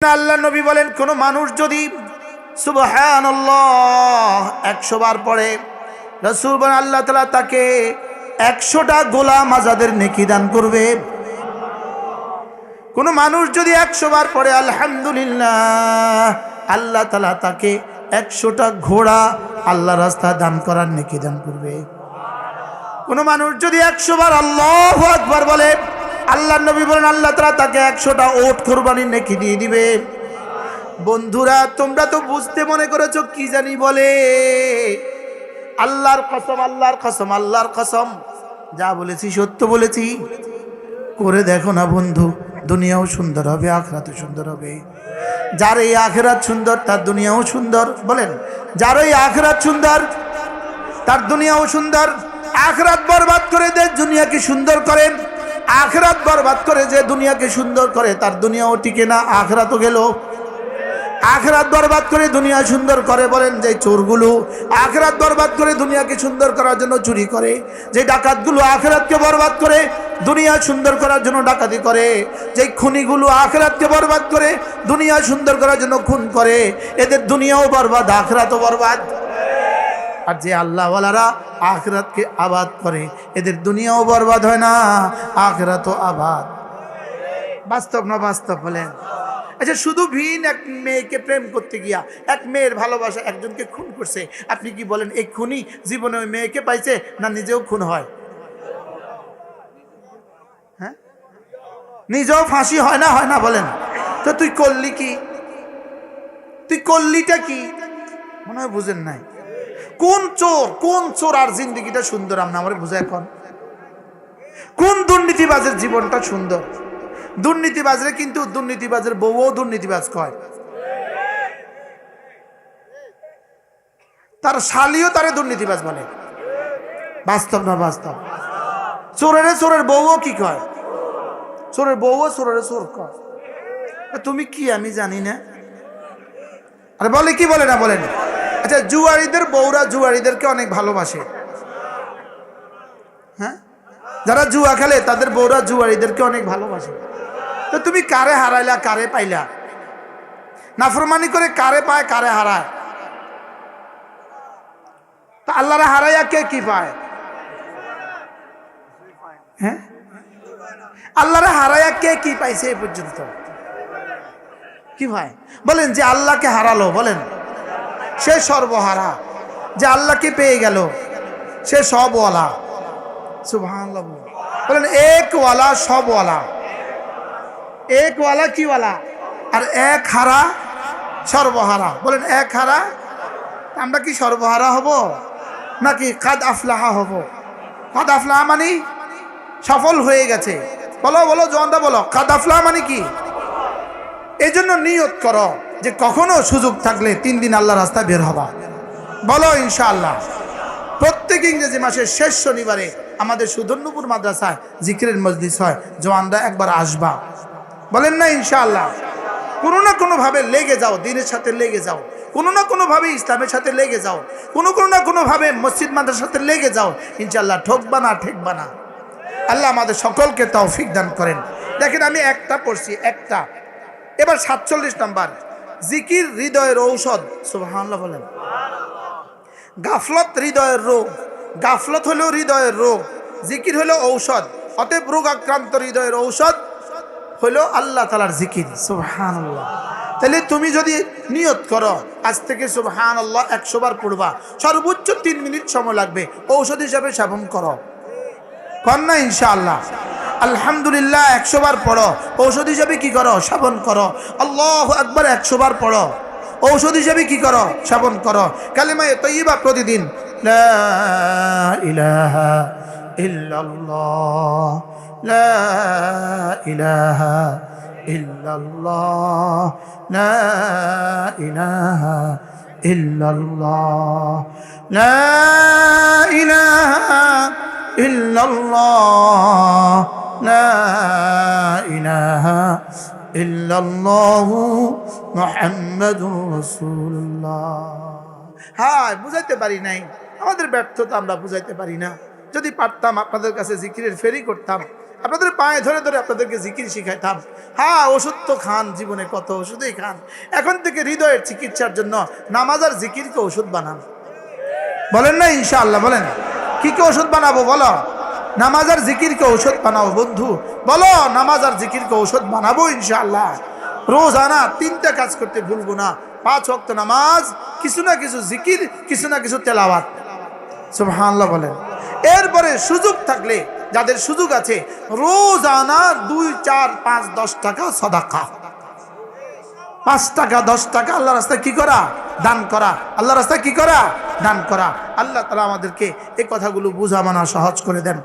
আল্লাহ নবী বলেন, কোন মানুষ যদি সুবহানাল্লাহ 100 বার পড়ে, রাসূল বলেন আল্লাহ তাআলা তাকে 100টা গোলাম আজাদের নেকি দান করবে। কোন মানুষ যদি 100 বার পড়ে আলহামদুলিল্লাহ, আল্লাহ তাআলা তাকে 100টা ঘোড়া আল্লাহর রাস্তায় দান করার নেকি দান করবে। কোন মানুষ যদি 100 বার আল্লাহু আকবার বলে, আল্লাহ নবী বলেন আল্লাহ তাআলা তাকে 100টা ওট কুরবানির নেকি দিয়ে দিবে। বন্ধুরা, তোমরা তো বুঝতে মনে করেছো কি জানি বলে, আল্লাহর কসম, আল্লাহর কসম, আল্লাহর কসম, যা বলেছি সত্য বলেছি। করে দেখো না বন্ধু, দুনিয়াও সুন্দর হবে, আখিরাতও সুন্দর হবে। যার এই আখিরাত সুন্দর তার দুনিয়াও সুন্দর। বলেন, যার এই আখিরাত সুন্দর তার দুনিয়াও সুন্দর। আখিরাত বরবাদ করে যে দুনিয়াকে সুন্দর করেন, আখিরাত বরবাদ করে যে দুনিয়াকে সুন্দর করে তার দুনিয়াও টিকে না, আখিরাতও গেল। আখিরাত বরবাদ করে দুনিয়া সুন্দর করে, বলেন যে চোরগুলো আখিরাত বরবাদ করে দুনিয়াকে সুন্দর করার জন্য চুরি করে, যে ডাকাতগুলো আখিরাতকে বরবাদ করে দুনিয়া সুন্দর করার জন্য ডাকাতি করে, যে খুনিগুলো আখিরাতকে বরবাদ করে দুনিয়া সুন্দর করার জন্য খুন করে, এদের দুনিয়াও বরবাদ, আখিরাতও বরবাদ। আর যে আল্লাহওয়ালারা আখিরাতকে আবাদ করে, এদের দুনিয়াও বরবাদ হয় না, আখিরাতও আবাদ। বাস্তব না বাস্তব? বলেন। আচ্ছা, শুধু ভিন এক মেয়েকে প্রেম করতে গিয়া এক মেয়ের ভালোবাসা একজনকে খুন করছে, আপনি কি বলেন এই খুনি জীবনে ওই মেয়েকে পাইছে না নিজেও খুন হয়? হ্যাঁ, নিজেও ফাঁসি হয় না, হয় না? বলেন তো তুই করলি কি? তুই করলিটা কি? মনে হয় বুঝেন নাই। কোন চোর, কোন চোর আর জিন্দগিটা সুন্দর আমরা আমার বুঝা এখন? কোন দুর্নীতিবাজের জীবনটা সুন্দর? দুর্নীতিবাজরে কিন্তু দুর্নীতিবাজের বউও দুর্নীতিবাজ কয়, তার শালিও তারে দুর্নীতিবাজ বলে। বাস্তব না বাস্তব? চোরের চোরের বউও কি কয়? চোরের বউও চোরের চোর কয়। তুমি কি আমি জানি না? আরে বলে কি বলে না? বলেন। আচ্ছা, জুয়ারিদের বউরা জুয়ারিদেরকে অনেক ভালোবাসে। হ্যাঁ, যারা জুয়া খেলে তাদের বউরা জুয়ারিদেরকে অনেক ভালোবাসে। তো তুমি কারে হারাইলা, কারে পাইলা? নাফরমানি করে কারে পায়, কারে হারায়? তা আল্লাহরে হারাইয়া কে কি পায়? হ্যাঁ, আল্লাহরে হারাইয়া কে কি পাইছে এই পর্যন্ত? কি ভাই বলেন? যে আল্লাহকে হারালো, বলেন সে সর্বহারা। যে আল্লাহকে পেয়ে গেল সে সবওয়ালা। সুবহানাল্লাহ। বলেন একওয়ালা, সবওয়ালা। একওয়ালা কি ওয়ালা? আর এক হারা সর্বহারা। বলেন এক হারা। আমরা কি সর্বহারা হব নাকি কাদ আফলাহা হব? কাদ আফলাহা মানে সফল হয়ে গেছে। বলো বলো জওয়ানদা, বলো কাদ আফলাহা মানে কি? এই জন্য নিয়ত করো যে কখনো সুযোগ থাকলে 3 দিন আল্লাহর রাস্তায় বের হবা। বলো ইনশাআল্লাহ। প্রত্যেক ইংরেজি মাসের শেষ শনিবারে আমাদের সুধন্যপুর মাদ্রাসায় জিকিরের মজলিস হয়, জওয়ানরা একবার আসবা। বলেন না ইনশাআল্লাহ? কোনো না কোনো ভাবে লেগে যাও, দিনের সাথে লেগে যাও, কোনো না কোনো ভাবে ইসলামের সাথে লেগে যাও, কোনো না কোনো ভাবে মসজিদ মাদ্রাসার সাথে লেগে যাও। ইনশাআল্লাহ ঠকবা না, ঠেকবা না। আল্লাহ আমাদের সকলকে তৌফিক দান করেন। দেখেন, আমি একটা পড়ছি, একটা। এবার 47 নাম্বার, জিকির হৃদয়ের ঔষধ। সুবহানাল্লাহ বলেন। গাফলত হৃদয়ের রোগ। গাফলত হলো হৃদয়ের রোগ, জিকির হলো ঔষধ। অতএব রোগ আক্রান্ত হৃদয়ের ঔষধ হলো আল্লাহ তাআলার জিকির। সুবহানাল্লাহ। তাহলে তুমি যদি নিয়ত করো আজ থেকে সুবহানাল্লাহ 100 বার পড়বা, সর্বোচ্চ 3 মিনিট সময় লাগবে, ঔষধ হিসাবে সেবন করো। কর না ইনশাআল্লাহ? আলহামদুলিল্লাহ 100 বার পড়ো, ঔষধ হিসাবে কি করো? সেবন করো। আল্লাহু আকবার 100 বার পড়ো, ঔষধ হিসাবে কি করো? সেবন করো। কালিমায়ে তয়্যিবা প্রতিদিন, লা ইলাহা ইল্লাল্লাহ, লা ইলাহা ইল্লাল্লাহ, লা ইলাহা ইল্লাল্লাহ, লা ইলাহা ইল্লাল্লাহ, লা ইলাহা ইল্লাল্লাহু মুহাম্মাদুর রাসূলুল্লাহ। হ্যাঁ, বুঝাইতে পারি নাই, আমাদের ব্যর্থতা, আমরা বুঝাইতে পারি না। যদি পারতাম আপনাদের কাছে জিকিরের ফেরি করতাম, আপনাদের পায়ে ধরে ধরে আপনাদেরকে জিকির শিখাইতাম। হ্যাঁ, ওষুধ তো খান, জীবনে কত ওষুধই খান। এখন থেকে হৃদয়ের চিকিৎসার জন্য নামাজ আর জিকিরকে ওষুধ বানান। বলেন না ইনশাআল্লাহ? বলেন কি কি ওষুধ বানাবো? বলো নামাজ আর জিকিরকে ঔষধ বানাবো। বন্ধু বলো নামাজ আর জিকিরকে ঔষধ বানাবো ইনশাআল্লাহ। রোজানা 3টা কাজ করতে ভুলবো না। 5 ওয়াক্ত নামাজ, কিছু না কিছু জিকির, কিছু না কিছু তেলাওয়াত। সুবহানাল্লাহ বলেন। এরপরে সুযোগ থাকলে, যাদের সুযোগ আছে, রোজানা 2, 4, 5, 10 টাকা সাদাকা, 5 টাকা 10 টাকা আল্লাহ রাস্তায় কি করা? দান করা। আল্লাহ রাস্তায় কি করা? দান করা। আল্লাহ তাআলা আমাদেরকে এই কথাগুলো বুঝা মানা সহজ করে দেন।